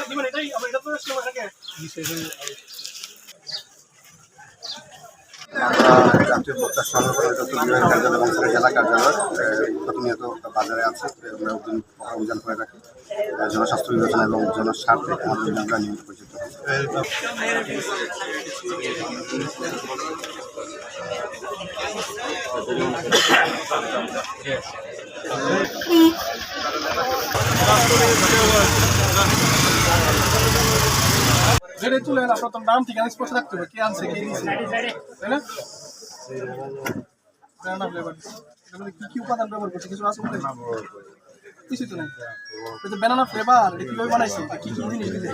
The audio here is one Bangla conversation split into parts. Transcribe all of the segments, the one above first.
আমরা জাতীয় প্রত্যাশ সংগ্রহ বিভাগীয় কার্যালয় এবং জেলা কার্যালয় প্রতিনিয়ত বাজারে আছে আমরা অভিযান করে রাখি জনস্বাস্থ্য বিবেচনা এবং জনস্বার্থে আমাদের অভিযানটা নিয়মিত পরিচিত যেটা তুলে আপনার তো নাম ঠিকানা স্পষ্ট থাকতে হবে কে আনছে কে দিয়েছে তাই না কি কি উপাদান ব্যবহার করছে কিছু আছে বলে কিছু তো নাই এটা ব্যানানা ফ্লেভার এটা কিভাবে বানাইছে কি কি জিনিস দিয়েছে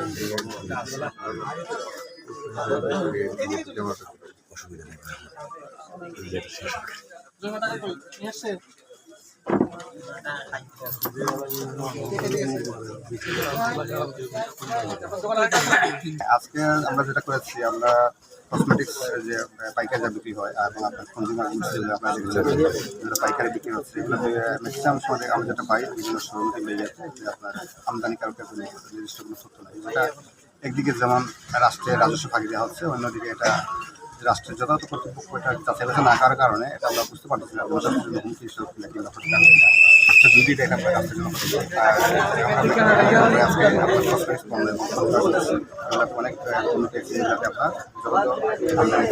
জমাটা কই নিয়ে আসছে আজকে আমরা যেটা করেছি আমরা কসমেটিক্স যে পাইকারি যা বিক্রি হয় এবং আপনার কনজিউমার গুডস যেগুলো আপনার যেগুলো পাইকারি বিক্রি হচ্ছে এগুলো ম্যাক্সিমাম সময় আমরা যেটা পাই বিভিন্ন শোরুম থেকে যাচ্ছে যে আপনার আমদানিকারকের কোনো নির্দিষ্ট কোনো তথ্য নেই যেটা একদিকে যেমন রাষ্ট্রের রাজস্ব ফাঁকি দেওয়া হচ্ছে অন্যদিকে এটা রাষ্ট্রের যথাযথ কর্তৃপক্ষ এটা যাচাই বাছাই না করার কারণে এটা আমরা বুঝতে পারছি না জনস্বাস্থ্যের জন্য হুমকি হিসেবে কিংবা ক্ষতিকারক যদি এটা রাষ্ট্রের জন্য অনেক উন্নতি আপনার